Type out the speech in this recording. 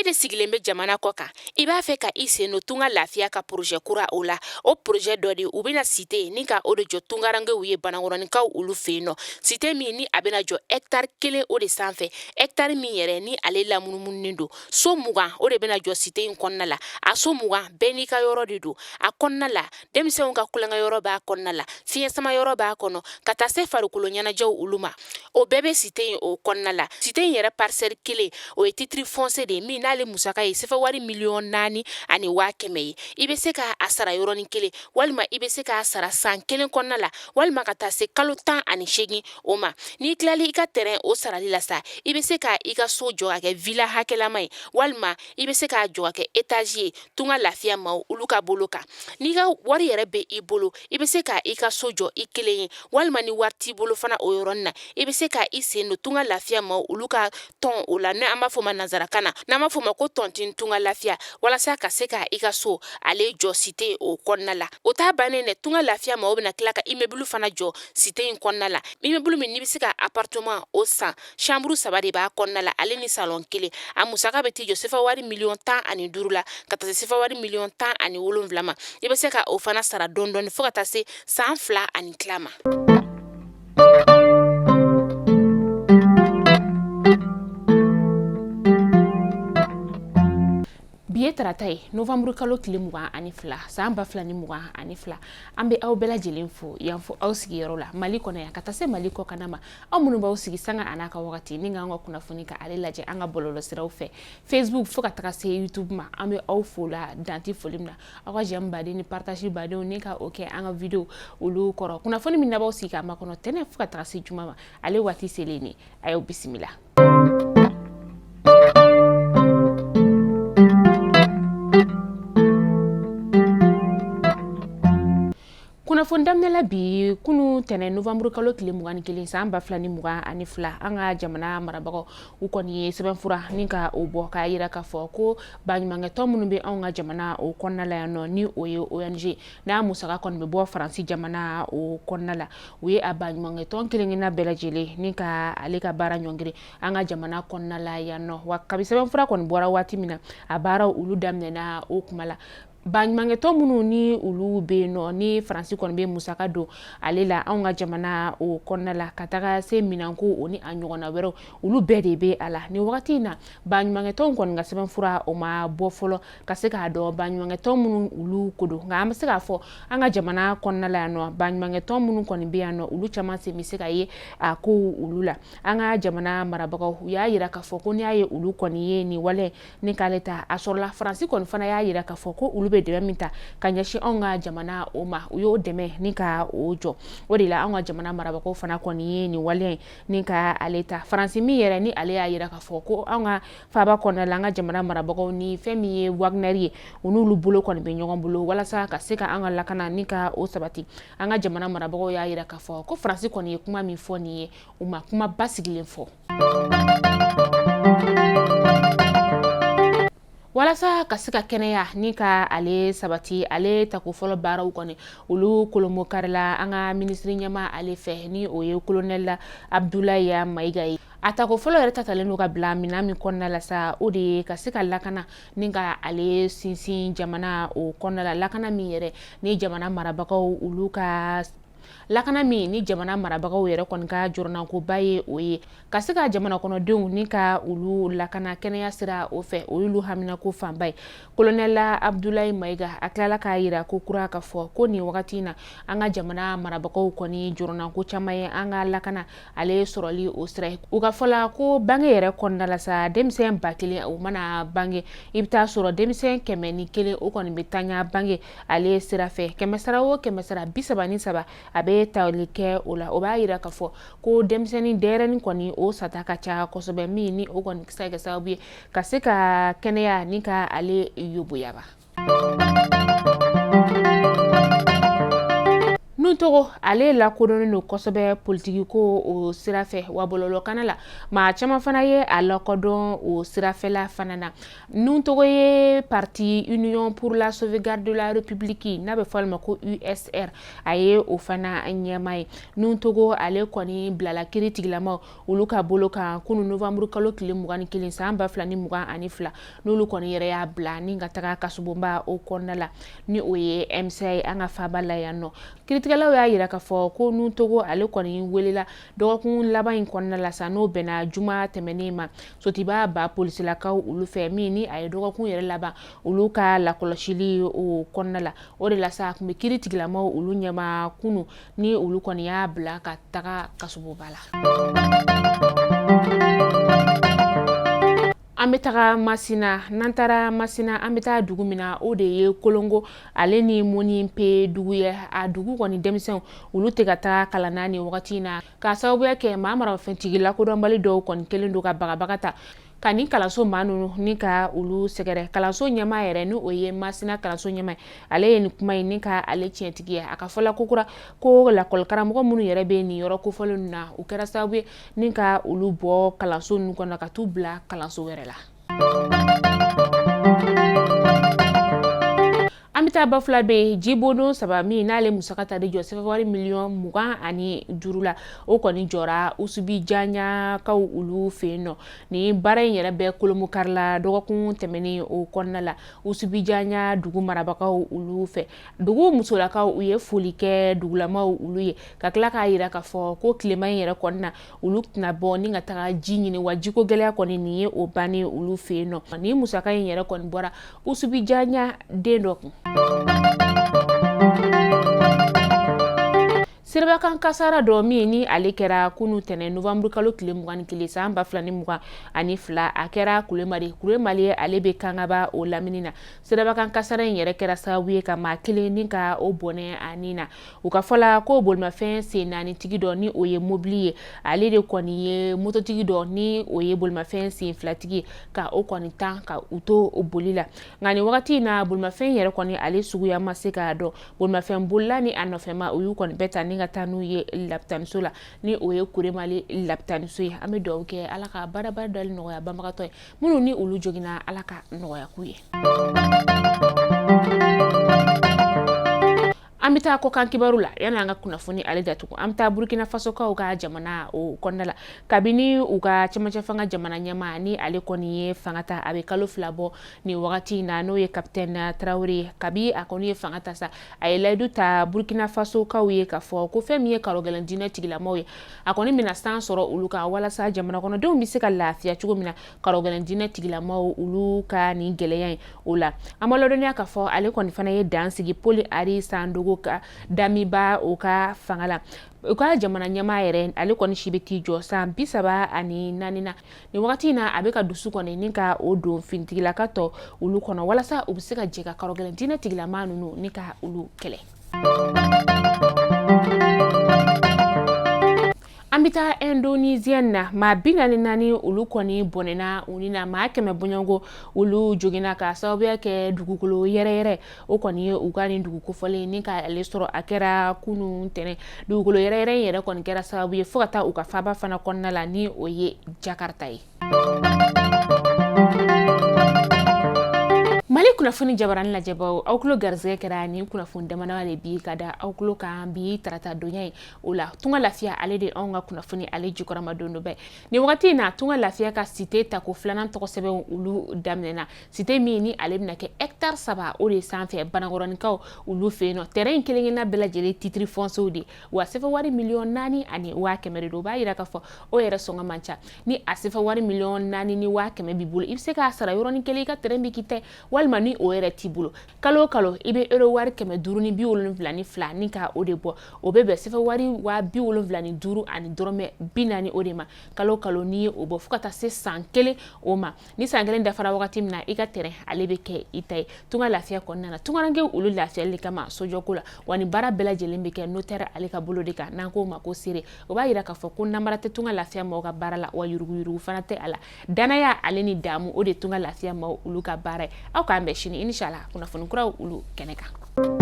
e de sigilen bɛ jamana kɔ kan I b'a fɛ ka I sen no tunga lafiya ka projet kura o la o projet dɔ de u bɛna cité ni ka o de jɔ tungarangew ye banakɔrɔnikaw olu fɛ yen nɔ cité min ni a bɛna jɔ hectare 1 o de sanfɛ hectare min yɛrɛ ni ale lamunumunen don so 20 o de bɛna jɔ cité in kɔnɔna la a so 20 bɛɛ n'i ka yɔrɔ de don a kɔnɔna la denmisɛnw ka kulonkɛ yɔrɔ b'a kɔnɔna la fiɲɛ sama yɔrɔ b'a kɔnɔ ka taa se farikolo ɲɛnajɛw olu ma o bɛɛ bɛ cité in o kɔnɔna la cité in yɛrɛ parcelle 1 o ye titre foncier de min n'ale musaka ye sefa wari 4,400,000 ani 100,000 ye I bɛ se ka a sara yɔrɔnin kelen walima I bɛ se ka sara san 1 kɔnɔna la walima ka taa se kalo 18 o ma n'i tilali I ka terrain o sarali la sa I bɛ se ka I ka so jɔ ka kɛ villa hakɛlama ye walima I bɛ se ka jɔ ka kɛ étage ye tunga lafiya ma olu ka bolo kan n'i ka wari yɛrɛ bɛ I bolo I bɛ se ka I ka so jɔ I kelen ye walima ni wari t'i bolo fana o yɔrɔnin na I bɛ se ka I sen don tunga lafiya ma olu ka tɔn o la n'an b'a fɔ ma nanzarakan na n'an b'a fɔ ma ko tɔntin tunga lafiya walasa ka se ka I ka so ale jɔ cité o kɔnɔna la o t'a bannen dɛ tunga lafiya ma o bɛna tila ka immeuble fana jɔ cité in kɔnɔna la immeuble min n'i bɛ se ka appartement o san chambre 3 de b'a kɔnɔna la ale ni salon 1 a musaka bɛ t'i jɔ sefa wari 15,000,000 la ka taa se sefa wari 17,000,000 ma I bɛ se ka o fana sara dɔɔni fo ka taa se san 2 ani tila ma bi ye tarata ye novembre kalo tile 22 san 2022 an bɛ aw bɛɛ lajɛlen fo yan fo aw sigiyɔrɔ la Mali kɔnɔ yan ka taa se Mali kɔ kana ma aw minnu b'aw sigi sanga an'a ka wagati ni k'an ka kunnafoni ka ale lajɛ an ka bɔlɔlɔsiraw fɛ Facebook fo ka taga se YouTube ma an bɛ aw fo la danti foli min na aw ka j'aime baden ni partage baden ni ka o kɛ an ka video olu kɔrɔ kunnafoni min na b'aw sigi ka makɔnɔ tɛnɛ fo ka taga se juma ma ale waati selen ni a y'aw bisimila kunnafoni daminɛla bi kunu tɛnɛ novembre kalo tile 21 san 2022 an ka jamana marabagaw u kɔni ye sɛbɛnfura ni ka o bɔ k'a yira k'a fɔ ko baɲumankɛtɔn minnu bɛ anw ka jamana o kɔnɔna la yan nɔ ni o ye ONG n'a musaka kɔni bɛ bɔ Faransi jamana o kɔnɔna la u ye a baɲumankɛtɔn kelen-kelenna bɛɛ lajɛlen ni ka ale ka baara ɲɔngiri an ka jamana kɔnɔna la yan nɔ wa kabi sɛbɛnfura kɔni bɔra waati min na a baaraw olu daminɛna o kuma la baɲumankɛtɔn minnu ni olu bɛ yen nɔ ni Faransi kɔni bɛ musaka don ale la anw ka jamana o kɔnɔna la ka taga se minanko o ni a ɲɔgɔnna wɛrɛw olu bɛɛ de bɛ a la ni wagati in na baɲumankɛtɔn kɔni ka sɛbɛnfura o ma bɔ fɔlɔ ka se k'a dɔn baɲumankɛtɔn minnu olu ko don nka an bɛ se k'a fɔ an ka jamana kɔnɔna la yan nɔ baɲumankɛtɔn minnu kɔni bɛ yan nɔ olu caman sen bɛ se ka ye a ko olu la an ka jamana marabagaw u y'a yira k'a fɔ ko n'i y'a ye olu kɔni ye nin wale ni k'ale ta a sɔrɔla Faransi kɔni fana y'a yira k'a fɔ ko olu bɛ dɛmɛ min ta ka ɲɛsin anw ka jamana o ma u y'o dɛmɛ ni ka o jɔ o de la anw ka jamana marabagaw fana kɔni ye nin waleya ni ka ale ta Faransi min yɛrɛ ni ale y'a yira k'a fɔ ko anw ka faaba kɔnɔna la an ka jamana marabagaw ni fɛn min ye Wagner ye u n'olu bolo kɔni bɛ ɲɔgɔn bolo walasa ka se ka an ka lakana ni ka o sabati an ka jamana marabagaw y'a yira k'a fɔ ko Faransi kɔni ye kuma min fɔ nin ye u ma kuma basigilen fɔ walasa ka se ka kɛnɛya ni ka ale sabati ale tako fɔlɔ baaraw kɔni olu kolonbo karila an ka ministre ɲɛma ale fɛ ni o ye colonel Abdoulaye Mayiga ye a tako fɔlɔ yɛrɛ tatalen don ka bila minɛn min kɔnɔna la sa o de ye ka se ka lakana ni ka ale sinsin jamana o kɔnɔna la lakana min yɛrɛ ni jamana marabagaw olu ka lakana min ni jamana marabagaw yɛrɛ kɔni ka jɔrɔnankoba ye o ye ka se ka jamana kɔnɔdenw ni ka olu lakana kɛnɛya sira o fɛ o y'olu haminako fanba ye colonel Abdoulaye Mayiga a tilala k'a yira ko kura ka fɔ ko nin wagati in na an ka jamana marabagaw kɔni jɔrɔnanko caman ye an ka lakana ale sɔrɔli o sira ye u ka fɔla ko bange yɛrɛ kɔnɔna la sa denmisɛn 1000 o mana bange i bɛ taa sɔrɔ denmisɛn 101 o kɔni bɛ tanya bange ale sira fɛ 100 sara o 100 sara 33 a bɛ tali kɛ o la o b'a yira k'a fɔ ko denmisɛnnin denyɛrɛnin kɔni o sata ka ca kosɛbɛ min ni o kɔni se ka kɛ sababu ye ka se ka kɛnɛya ni ka ale yoboyaba Nunu togo ale la kodɔnnen no kosɛbɛ politiki ko o sira fɛ wa bɔlɔlɔkana la maa caman fana ye a lakodɔn o sirafɛla fana na. Nunu togo ye parti Union pour la sauvegarde de la République n'a bɛ fɔ ma ko USR a ye o fana ɲɛma ye. Nunu togo ale kɔni bilala kiiri tigilamaw olu ka bolo kan kunu novembre kalo tile 21 san 2022 n'olu kɔni yɛrɛ y'a bila ni ka taga kasubonba o kɔnɔna la ni o ye MCA an ka faaba la yan nɔ. Kiiritigɛlaw y'a yira k'a fɔ ko Nunu togo ale kɔni welela dɔgɔkun laban in kɔnɔna la sa n'o bɛnna juma tɛmɛnen ma sotiba ba polisilakaw olu fɛ min ni a ye dɔgɔkun yɛrɛ laban olu ka lakɔlɔsili o kɔnɔna la o de la sa a tun bɛ kiiri tigilamaw olu ɲɛma kunu ni olu kɔni y'a bila ka taga kasuboba la. An bɛ taga Masina n'an taara Masina an bɛ taa dugu min na o de ye Kolongo ale ni Moni pe dugu ye a dugu kɔni denmisɛnw olu tɛ ka taa kalan na ni wagati in na k'a sababuya kɛ maa marafɛntigi lakodɔnbali dɔw kɔni kelen don ka bagabaga ta ka ni kalanso maa ninnu ni ka olu sɛgɛrɛ kalanso ɲɛmaa yɛrɛ ni o ye Masina kalanso ɲɛmaa ale ye nin kuma in ni ka ale tiɲɛtigi ye a ka fɔla kokura ko lakɔlikaramɔgɔ minnu yɛrɛ bɛ nin yɔrɔ kofɔlen na o kɛra sababu ye ni ka olu bɔ kalanso ninnu kɔnɔ ka t'u bila kalanso wɛrɛ la. An bɛ taa Bafula bɛ Jibono saba min n'ale musaka ta de jɔ sɛbɛnwari miliyɔn 25 la o kɔni jɔra Usubi Janya kaw olu fɛ yen nɔ ni baara in yɛrɛ bɛ kolomukari la dɔgɔkun tɛmɛnen o kɔnɔna la Usubi Janya dugu marabagaw olu fɛ dugu musolakaw u ye foli kɛ dugulamaw olu ye ka tila k'a yira k'a fɔ ko tilema in yɛrɛ kɔnɔna olu tɛna bɔ ni ka taga ji ɲini wa jiko gɛlɛya kɔni nin ye o bannen olu fɛ yen nɔ ni musaka in yɛrɛ kɔni bɔra Usubi Janya den dɔ kun. Sirabakan kasara dɔ min ni ale kɛra kunu tɛnɛ novembre kalo tile 21 san 2022 a kɛra Kulemali ye ale bɛ kangaba o lamini na sirabakan kasara in yɛrɛ kɛra sababu ye ka maa kelen ni ka o bɔnɛ a nin na u ka fɔla ko bolimafɛn sen 4 tigi dɔ ni o ye mobili ye ale de kɔni ye mototigi dɔ ni o ye bolimafɛn sen 2 tigi ka o kɔni tan ka u to o boli la nka ni wagati in na bolimafɛn yɛrɛ kɔni ale suguya ma se k'a dɔn bolimafɛn bolila ni a nɔfɛma u y'u kɔni bɛɛ ta ni ka taa n'u ye lapitaniso la ni o ye Kuremali lapitaniso ye an bɛ dugawu kɛ ala ka baarabara dali nɔgɔya banbagatɔ ye minnu ni olu joginna ala ka nɔgɔya k'u ye. An bɛ taa kɔkan kibaru la yani an ka kunnafoni ale datugu an bɛ taa Burkina Faso kaw ka jamana o kɔnɔna la kabini u ka cɛmancɛ fanga jamana ɲɛmaa ni ale kɔni ye fanga ta a bɛ kalo 2 bɔ ni wagati in na n'o ye Capitaine Traoré kabi a kɔni ye fanga ta sa a ye layidu ta Burkina Faso kaw ye k'a fɔ ko fɛn min ye karɔgɛlɛn diinɛ tigilamaw ye a kɔni bɛna san sɔrɔ olu kan walasa jamana kɔnɔdenw bɛ se ka lafiya cogo min na karɔgɛlɛn diinɛ tigilamaw olu ka nin gɛlɛya in o la an ma ladɔnniya k'a fɔ ale kɔni fana ye dan sigi Paul Henri Sandogo ka damiba o ka fanga la u ka jamana ɲɛmaa yɛrɛ ale kɔni si bɛ k'i jɔ san 34 na ni wagati in na a bɛ ka dusu kɔni ni ka o don finitigilaka tɔ olu kɔnɔ walasa u bɛ se ka jɛ ka karɔgɛlɛn diinɛ tigilama ninnu ni ka olu kɛlɛ. An bɛ taa Indonesienne na maa 44 olu kɔni bɔnɛna u ni na maa 100 bɔɲɔgɔnko olu joginna ka sababuya kɛ dugukolo yɛrɛyɛrɛ o kɔni ye u ka nin dugu kofɔlen ni ka ale sɔrɔ a kɛra kunun tɛnɛ dugukolo yɛrɛyɛrɛ in yɛrɛ kɔni kɛra sababu ye fo ka taa u ka faaba fana kɔnɔna la ni o ye Jakarta ye. Mali kunnafoni jabarani lajɛbaw aw kulo garisɛgɛ kɛra ni kunnafoni damadama de bi ka da aw kulo kan bi tarata donya ye o la tunga lafiya ale de anw ka kunnafoni ale jikɔrɔma don dɔ bɛɛ ni wagati in na tunga lafiya ka cité tako filanan tɔgɔ sɛbɛn olu daminɛna cité min ni ale bɛna kɛ hectare 3 o de sanfɛ banakɔrɔnikaw olu fɛ yen nɔ terrain kelen-kelenna bɛɛ lajɛlen titre foncier de wa sɛbɛnwari miliyɔn 4 ani 500 de don o b'a yira k'a fɔ o yɛrɛ sɔngɔ man ca ni a sɛbɛnwari miliyɔn 4 ni 500 b'i bolo i bɛ se k'a sara yɔrɔnin kelen i ka terrain bɛ k'i ta walima ni o yɛrɛ t'i bolo kalo kalo i bɛ euro wari 572 ni ka o de bɔ o bɛ bɛn sɛbɛnwari 75 ani dɔrɔmɛ 40 o de ma kalo kalo ni o bɔ fo ka taa se san 1 o ma ni san 1 dafara wagati min na i ka terrain ale bɛ kɛ i ta ye tunga lafiya kɔnɔna na tungaranke olu lafiyali kama sojɔko la wa ni baara bɛɛ lajɛlen bɛ kɛ notaire ale ka bolo de kan n'an k'o ma ko seere o b'a yira k'a fɔ ko namara tɛ tunga lafiya maaw ka baara la wa yuruguyurugu fana tɛ a la danaya ale ni damu o de tunga lafiya maaw olu ka baara ye aw k'an bɛn sini inshallah kunnafoni kuraw olu kɛnɛ kan.